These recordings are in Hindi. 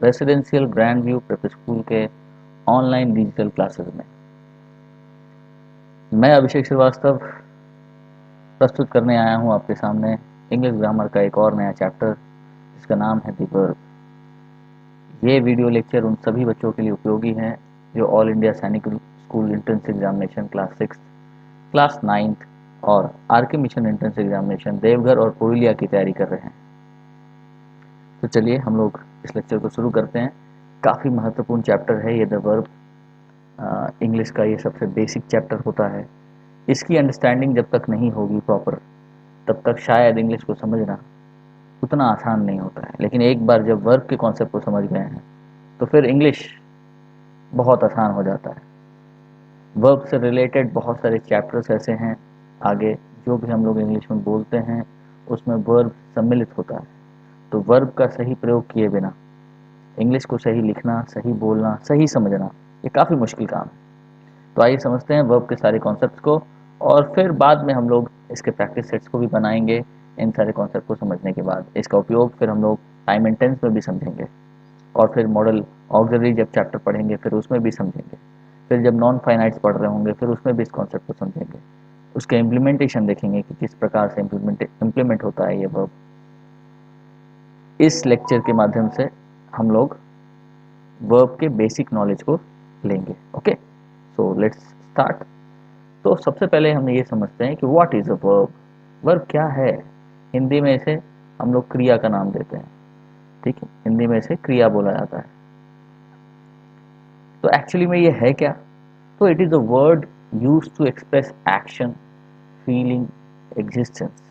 Residential grand view prep school के ऑनलाइन डिजिटल क्लासेस में। मैं अभिषेक श्रीवास्तव प्रस्तुत करने आया हूँ आपके सामने इंग्लिश ग्रामर का एक और नया चैप्टर जिसका नाम है द वर्ब। ये वीडियो लेक्चर उन सभी बच्चों के लिए उपयोगी है जो ऑल इंडिया सैनिक school entrance examination class 6, class 9 और आर के मिशन एंट्रेंस एग्जामिनेशन देवघर और पुरुलिया की तैयारी कर रहे हैं। तो चलिए हम लोग इस लेक्चर को शुरू करते हैं। काफ़ी महत्वपूर्ण चैप्टर है ये द वर्ब। इंग्लिश का ये सबसे बेसिक चैप्टर होता है। इसकी अंडरस्टैंडिंग जब तक नहीं होगी प्रॉपर, तब तक शायद इंग्लिश को समझना उतना आसान नहीं होता है। लेकिन एक बार जब वर्ब के कॉन्सेप्ट को समझ गए हैं तो फिर इंग्लिश बहुत आसान हो जाता है। वर्ब से रिलेटेड बहुत सारे चैप्टर्स ऐसे हैं आगे, जो भी हम लोग इंग्लिश में बोलते हैं उसमें वर्ब सम्मिलित होता है। तो वर्ब का सही प्रयोग किए बिना इंग्लिश को सही लिखना, सही बोलना, सही समझना ये काफ़ी मुश्किल काम है। तो आइए समझते हैं वर्ब के सारे कॉन्सेप्ट्स को, और फिर बाद में हम लोग इसके प्रैक्टिस सेट्स को भी बनाएंगे। इन सारे कॉन्सेप्ट को समझने के बाद इसका उपयोग फिर हम लोग टाइम एंड टेंस में भी समझेंगे, और फिर मॉडल ऑक्सिलरी जब चैप्टर पढ़ेंगे फिर उसमें भी समझेंगे। फिर जब नॉन फाइनाइट्स पढ़ रहे होंगे फिर उसमें भी इस कॉन्सेप्ट को समझेंगे। उसके इम्प्लीमेंटेशन देखेंगे कि किस प्रकार से इम्प्लीमेंट होता है ये वर्ब। इस लेक्चर के माध्यम से हम लोग वर्ब के बेसिक नॉलेज को लेंगे। Okay, so let's start. तो सबसे पहले हम ये समझते हैं कि what is a verb. Verb क्या है? हिंदी में इसे हम लोग क्रिया का नाम देते हैं। ठीक है, हिंदी में इसे क्रिया बोला जाता है। तो एक्चुअली में ये है क्या? तो it is a word use to express action, feeling, existence.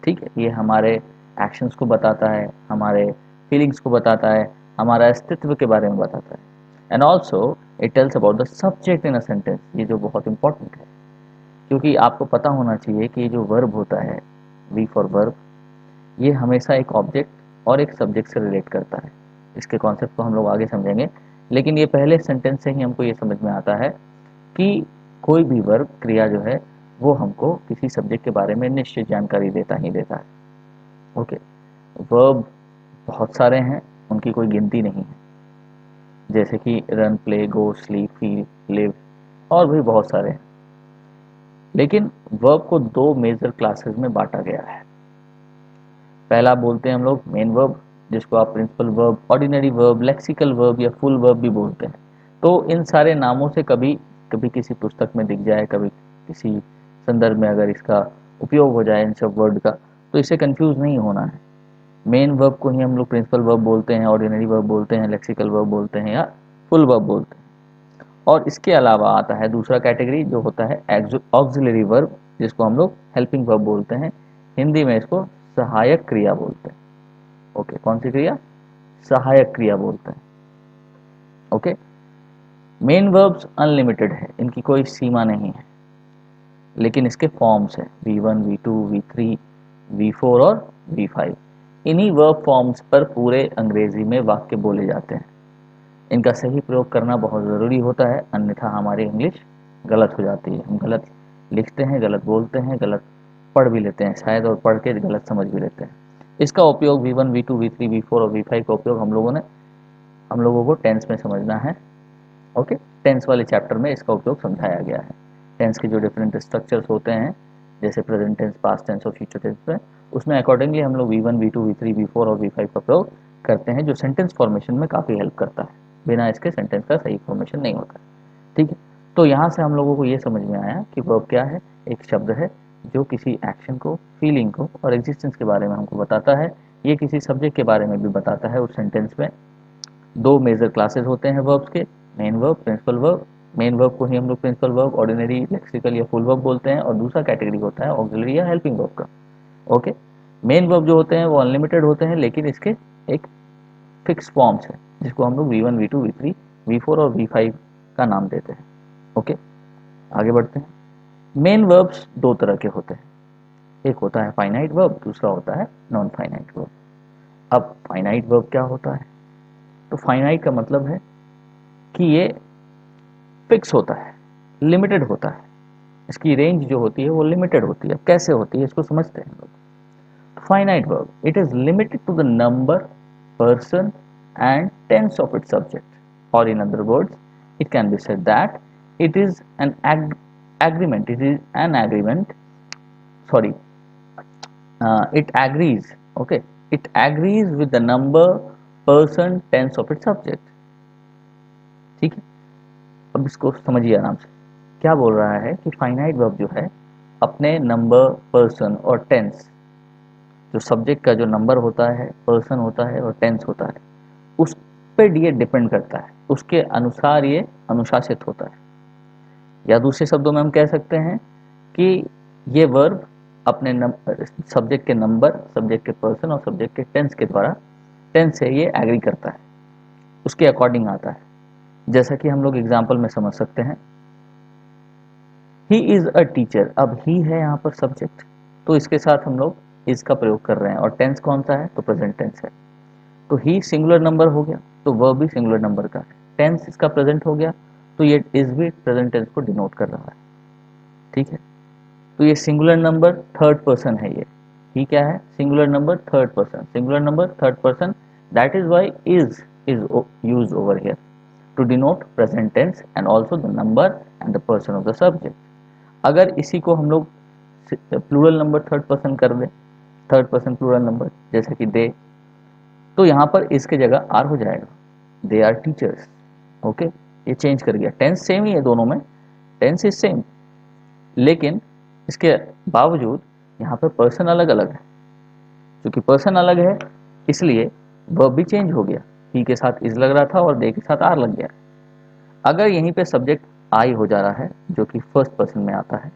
ठीक है, ये हमारे एक्शंस को बताता है, हमारे फीलिंग्स को बताता है, हमारा अस्तित्व के बारे में बताता है। And also it tells about the subject in a sentence. ये जो बहुत इंपॉर्टेंट है, क्योंकि आपको पता होना चाहिए कि ये जो वर्ब होता है, वी फॉर वर्ब, ये हमेशा एक ऑब्जेक्ट और एक सब्जेक्ट से रिलेट करता है। इसके कॉन्सेप्ट को हम लोग आगे समझेंगे, लेकिन ये पहले सेंटेंस से ही हमको ये समझ में आता है कि कोई भी वर्ब, क्रिया जो है, वो हमको किसी सब्जेक्ट के बारे में निश्चित जानकारी देता ही देता है। ओके, वर्ब बहुत सारे हैं, उनकी कोई गिनती नहीं है। जैसे कि रन, प्ले, गो, स्लीप, फील, लिव, और भी बहुत सारे हैं। लेकिन वर्ब को दो मेजर क्लासेस में बांटा गया है। पहला बोलते हैं हम लोग मेन वर्ब, जिसको आप principal verb, ordinary verb, lexical verb या फुल वर्ब भी बोलते हैं। तो इन सारे नामों से कभी कभी किसी पुस्तक में दिख जाए, कभी किसी संदर्भ में अगर इसका उपयोग हो जाए इन सब वर्ड का, तो इसे कंफ्यूज नहीं होना है। मेन वर्ब को ही हम लोग प्रिंसिपल वर्ब बोलते हैं, ऑर्डिनरी वर्ब बोलते हैं, लेक्सिकल वर्ब बोलते हैं या फुल वर्ब बोलते हैं। और इसके अलावा आता है दूसरा कैटेगरी जो होता है ऑक्सिलरी वर्ब, जिसको हम लोग हेल्पिंग वर्ब बोलते हैं। हिंदी में इसको सहायक क्रिया बोलते हैं। ओके, कौन सी क्रिया? सहायक क्रिया बोलते हैं। ओके, मेन वर्ब्स अनलिमिटेड है, इनकी कोई सीमा नहीं है, लेकिन इसके फॉर्म्स हैं V1, V2, V3, V4 और V5। इन्हीं वर्ब फॉर्म्स पर पूरे अंग्रेजी में वाक्य बोले जाते हैं। इनका सही प्रयोग करना बहुत ज़रूरी होता है, अन्यथा हमारी इंग्लिश गलत हो जाती है। हम गलत लिखते हैं, गलत बोलते हैं, गलत पढ़ भी लेते हैं शायद, और पढ़ के गलत समझ भी लेते हैं। इसका उपयोग V1, V2, V3, V4 और V5 का उपयोग हम लोगों को टेंस में समझना है। ओके, टेंस वाले चैप्टर में इसका उपयोग समझाया गया है। टेंस के जो डिफरेंट स्ट्रक्चर्स होते हैं, जैसे प्रेजेंट टेंस, पास्ट टेंस और फ्यूचर टेंस में, उसमें अकॉर्डिंगली हम लोग V1, V2, V3, V4 और V5 का प्रयोग करते हैं, जो सेंटेंस फॉर्मेशन में काफ़ी हेल्प करता है। बिना इसके सेंटेंस का सही फॉर्मेशन नहीं होता। ठीक है, तो यहाँ से हम लोगों को ये समझ में आया कि वर्ब क्या है। एक शब्द है जो किसी एक्शन को, फीलिंग को और एग्जिस्टेंस के बारे में हमको बताता है। ये किसी सब्जेक्ट के बारे में भी बताता है उस सेंटेंस में। दो मेजर क्लासेस होते हैं वर्ब्स के, main verb, principal verb. Main verb को ही हम लोग प्रिंसिपल वर्ब, ऑर्डिनरी, लेक्सिकल या फुल वर्ब बोलते हैं, और दूसरा कैटेगरी होता है ऑक्सिलरी या हेल्पिंग वर्ब का। ओके, मेन वर्ब जो होते हैं वो अनलिमिटेड होते हैं, लेकिन इसके एक फिक्स फॉर्म्स है, जिसको हम लोग V1, V2, V3, V4 और V5 का नाम देते हैं। ओके, आगे बढ़ते हैं। मेन वर्ब्स दो तरह के होते हैं, एक होता है फाइनाइट वर्ब, दूसरा होता है नॉन फाइनाइट वर्ब। अब फाइनाइट वर्ब क्या होता है? तो फाइनाइट का मतलब है कि ये फिक्स होता है, लिमिटेड होता है। इसकी रेंज जो होती है वो लिमिटेड होती है। कैसे होती है इसको समझते हैं लोग। Finite verb, it is limited to the number, person, and tense of its subject. Or in other words, it can be said that it is an agreement. It is an agreement. Sorry, it agrees. Okay, it agrees with the number, person, tense of its subject. ठीक है, अब इसको समझिए आराम से। क्या बोल रहा है कि फाइनाइट वर्ब जो है अपने नंबर, पर्सन और टेंस, जो सब्जेक्ट का जो नंबर होता है, पर्सन होता है और टेंस होता है, उस पर ये डिपेंड करता है, उसके अनुसार ये अनुशासित होता है। या दूसरे शब्दों में हम कह सकते हैं कि ये वर्ब अपने सब्जेक्ट के नंबर, सब्जेक्ट के पर्सन और सब्जेक्ट के टेंस के द्वारा, टेंस से ये एग्री करता है, उसके अकॉर्डिंग आता है। जैसा कि हम लोग एग्जाम्पल में समझ सकते हैं, ही इज अ टीचर। अब ही है यहाँ पर सब्जेक्ट, तो इसके साथ हम लोग इज का प्रयोग कर रहे हैं, और टेंस कौन सा है, तो प्रेजेंट टेंस है। तो ही सिंगुलर नंबर हो गया, तो वर्ब भी सिंगुलर नंबर का है। टेंस इसका प्रेजेंट हो गया, तो ये इज भी प्रेजेंट टेंस को डिनोट कर रहा है। ठीक है, तो ये सिंगुलर नंबर थर्ड पर्सन है। ये ही क्या है, singular number third person, singular number third person. That is why is use over here to denote present tense and also the number and the person of the subject. अगर इसी को हम लोग प्लूरल नंबर थर्ड पर्सन कर दें, थर्ड पर्सन प्लूरल नंबर, जैसे कि दे, तो यहाँ पर इसके जगह आर हो जाएगा, दे आर टीचर्स। ओके, ये चेंज कर गया। टेंस सेम ही है दोनों में, टेंस इज सेम, लेकिन इसके बावजूद यहाँ पर पर्सन अलग अलग है। क्योंकि पर्सन अलग है इसलिए वर्ब भी चेंज हो गया। ही के साथ इज लग रहा था और दे के साथ आर लग गया। अगर यहीं पे सब्जेक्ट आई हो जा रहा है जो कि फर्स्ट पर्सन में आता है,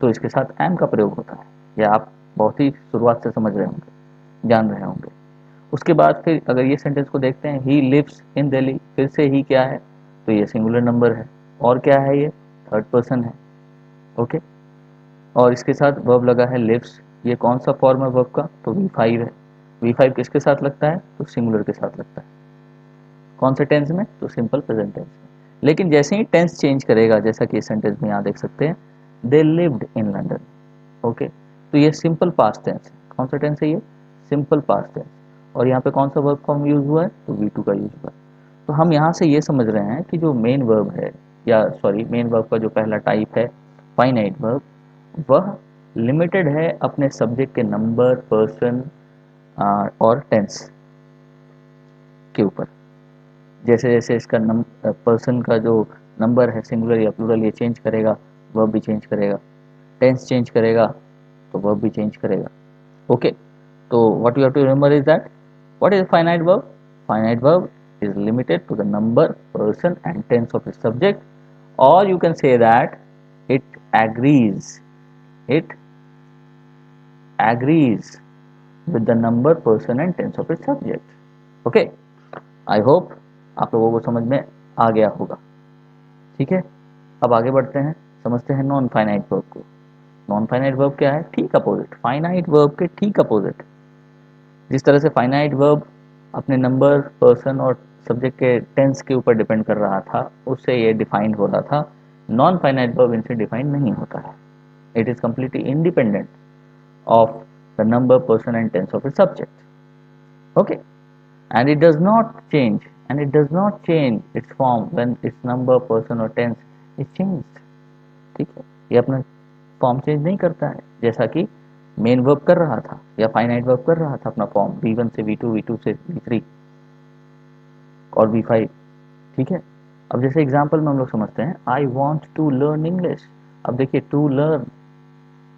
तो इसके साथ एम का प्रयोग होता है। यह आप बहुत ही शुरुआत से समझ रहे होंगे, जान रहे होंगे। उसके बाद फिर अगर ये सेंटेंस को देखते हैं, ही लिव्स इन दिल्ली, फिर से ही क्या है, तो ये सिंगुलर नंबर है, और क्या है, ये थर्ड पर्सन है। ओके, और इसके साथ वर्ब लगा है लिव्स। ये कौन सा फॉर्म है वर्ब का, तो V5 है। V5 किसके साथ लगता है, तो सिंगुलर के साथ लगता है। कौन से टेंस में, तो सिंपल प्रेजेंट टेंस में। लेकिन जैसे ही टेंस चेंज करेगा, जैसा कि इस सेंटेंस में यहाँ देख सकते हैं, they lived in London. Okay, तो ये सिंपल पास्ट टेंस है। कौन सा टेंस है ये, सिंपल पास्ट टेंस। और यहाँ पे कौन सा वर्ब फॉर्म यूज हुआ है, तो V2 का यूज हुआ है। तो हम यहाँ से ये समझ रहे हैं कि जो मेन वर्ब है, या सॉरी मेन वर्ब का जो पहला टाइप है फाइनाइट वर्ब, वह लिमिटेड है अपने सब्जेक्ट के नंबर, पर्सन और टेंस के ऊपर। जैसे जैसे इसका पर्सन का जो नंबर है, सिंगुलर या प्लूरल, ये चेंज करेगा, वर्ब भी चेंज करेगा। टेंस चेंज करेगा तो वर्ब भी चेंज करेगा। ओके, तो what you have to remember is that what is finite verb, finite verb is limited to the number, person and tense of its subject, or you can say that it agrees, it agrees with the number, person and tense of its subject. Okay, I hope आप लोगों को समझ में आ गया होगा। ठीक है, अब आगे बढ़ते हैं, समझते हैं नॉन फाइनाइट वर्ब को। नॉन फाइनाइट वर्ब क्या है, ठीक अपोजिट, फाइनाइट वर्ब के ठीक अपोजिट। जिस तरह से फाइनाइट वर्ब अपने नंबर, पर्सन और सब्जेक्ट के टेंस के ऊपर डिपेंड कर रहा था, उससे ये डिफाइंड हो रहा था, नॉन फाइनाइट वर्ब इनसे डिफाइंड नहीं होता है। It is completely independent of the number, person and tense of it subject. Okay, and it does not change, and it does not change its form when its number, person और टेंस इज चेंज्ड। ठीक है, ये अपना फॉर्म चेंज नहीं करता है, जैसा कि मेन वर्ब कर रहा था या फाइनाइट वर्ब कर रहा था अपना फॉर्म, V1 से V2, V2 से V3 और V5। ठीक है, अब जैसे एग्जांपल में हम लोग समझते हैं, I want to learn English. अब देखिए, टू लर्न,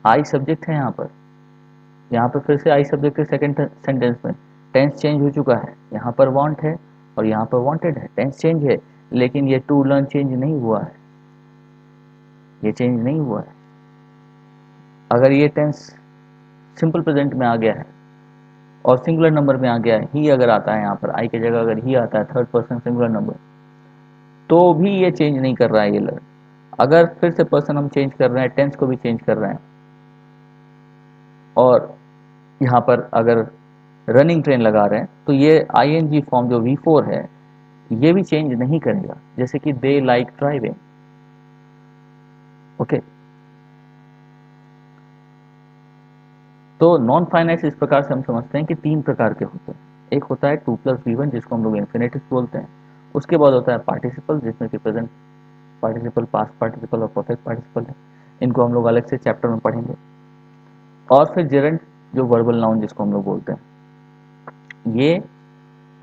आई सब्जेक्ट है यहाँ पर फिर से आई सब्जेक्ट के सेकंड सेंटेंस में टेंस चेंज हो चुका है। यहाँ पर वांट है और यहाँ पर वांटेड है, टेंस चेंज है, लेकिन ये टू लर्न चेंज नहीं हुआ है, ये चेंज नहीं हुआ है। अगर ये टेंस सिंपल प्रेजेंट में आ गया है और सिंगुलर नंबर में आ गया है, ही अगर आता है यहाँ पर, आई की जगह अगर ही आता है, थर्ड पर्सन सिंगुलर नंबर, तो भी ये चेंज नहीं कर रहा है ये लर्न। अगर फिर से पर्सन हम चेंज कर रहे हैं, टेंस को भी चेंज कर रहे हैं, और यहाँ पर अगर रनिंग ट्रेन लगा रहे हैं, तो ये आईएनजी फॉर्म जो V4 है, ये भी चेंज नहीं करेगा। जैसे कि दे लाइक ड्राइविंग। ओके, तो नॉन फाइनाइट इस प्रकार से हम समझते हैं कि तीन प्रकार के होते हैं। एक होता है 2+V1 जिसको हम लोग इन्फिनेटिव बोलते हैं। उसके बाद होता है पार्टिसिपल जिसमें कि प्रेजेंट पार्टिसिपल, पास्ट पार्टिसिपल और परफेक्ट पार्टिसिपल है। इनको हम लोग अलग से चैप्टर में पढ़ेंगे। और फिर जेरेंट जो वर्बल नाउन जिसको हम लोग बोलते हैं, ये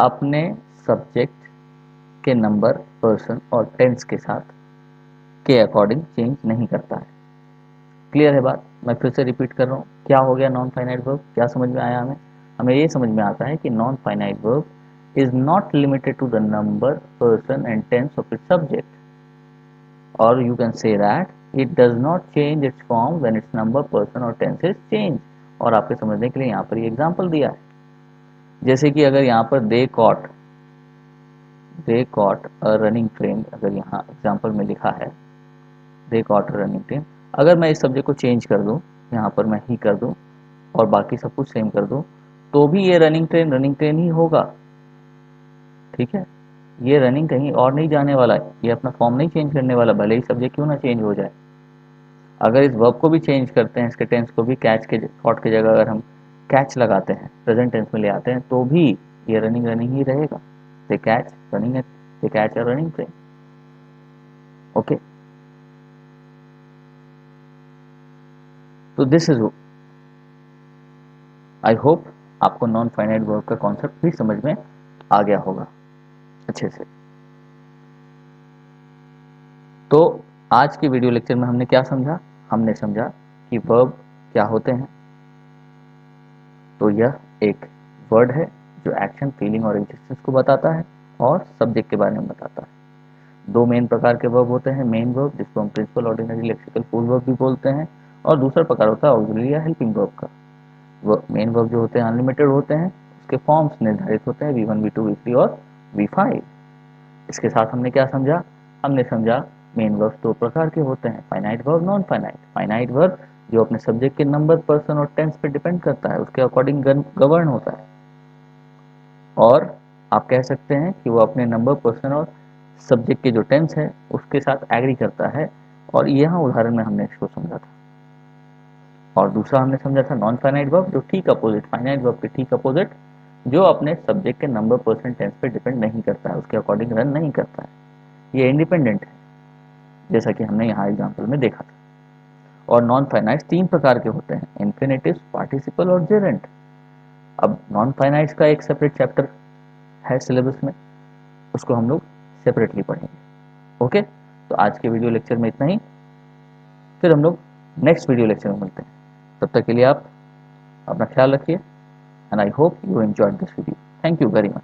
अपने सब्जेक्ट के नंबर, पर्सन और टेंस के साथ के अकॉर्डिंग चेंज नहीं करता है। क्लियर है बात? मैं फिर से रिपीट कर रहा हूँ, क्या हो गया नॉन फाइनाइट वर्ब, क्या समझ में आया हमें? हमें ये समझ में आता है कि non finite verb is not limited to the number, person and tense of its subject, और you can say that it does not change its form when its number, person और टेंस इज चेंज। और आपके समझने के लिए यहाँ पर ये एग्जाम्पल दिया है, जैसे कि अगर यहाँ पर they caught a running train, अगर यहाँ एग्जाम्पल में लिखा है they caught a running train, अगर मैं इस सब्जेक्ट को चेंज कर दूँ, यहाँ पर मैं ही कर दूँ और बाकी सब कुछ सेम कर दूँ, तो भी ये रनिंग ट्रेन ही होगा। ठीक है, ये रनिंग कहीं और नहीं जाने वाला है, ये अपना फॉर्म नहीं चेंज करने वाला, भले ही सब्जेक्ट क्यों ना चेंज हो जाए। अगर इस वर्ब को भी चेंज करते हैं, इसके टेंस को भी, कैच के कॉट की जगह अगर हम कैच लगाते हैं, प्रेजेंट टेंस में ले आते हैं, तो भी ये रनिंग ही रहेगा। They catch running, they catch a running train. Okay, तो दिस इज, आई होप आपको नॉन फाइनाइट वर्ब का कॉन्सेप्ट भी समझ में आ गया होगा अच्छे से। तो आज के वीडियो लेक्चर में हमने क्या समझा? हमने समझा कि वर्ब क्या होते हैं। तो यह एक वर्ड है जो एक्शन, फीलिंग और एग्जिस्टेंस को बताता है और सब्जेक्ट के बारे में बताता है। दो मेन प्रकार के वर्ब होते हैं, मेन वर्ब जिसको हम principal, ordinary, lexical, full verb भी बोलते हैं, और दूसरा प्रकार होता है ऑक्सिलरी या हेल्पिंग वर्ब का। मेन वर्ब जो होते हैं अनलिमिटेड होते हैं, उसके फॉर्म्स निर्धारित होते हैं V1, V2, V3 और V5। इसके साथ हमने क्या समझा? हमने समझा मेन वर्ब दो प्रकार के होते हैं, finite verb, non finite. Finite verb जो अपने सब्जेक्ट के नंबर, पर्सन और टेंस पे डिपेंड करता है, उसके अकॉर्डिंग गवर्न होता है, और आप कह सकते हैं कि वो अपने नंबर, पर्सन और सब्जेक्ट के जो टेंस है उसके साथ एग्री करता है। और यहाँ उदाहरण में हमने इसको समझा था। और दूसरा हमने समझा था नॉन फाइनाइट वर्ब, जो ठीक अपोजिट, फाइनाइट वर्ब के ठीक अपोजिट, जो अपने सब्जेक्ट के नंबर, पर्सन, टेंस पे डिपेंड नहीं करता है, उसके अकॉर्डिंग रन नहीं करता है, ये इंडिपेंडेंट है, जैसा कि हमने यहाँ एग्जाम्पल में देखा था। और नॉन फाइनाइट तीन प्रकार के होते हैं, इन्फिनेटिव, पार्टिसिपल और जेरेंट। अब नॉन फाइनाइट का एक सेपरेट चैप्टर है सिलेबस में, उसको हम लोग सेपरेटली पढ़ेंगे। ओके, तो आज के वीडियो लेक्चर में इतना ही, फिर हम लोग नेक्स्ट वीडियो लेक्चर में मिलते हैं। तब तक के लिए आप अपना ख्याल रखिए, and I hope you enjoyed this video. Thank you very much.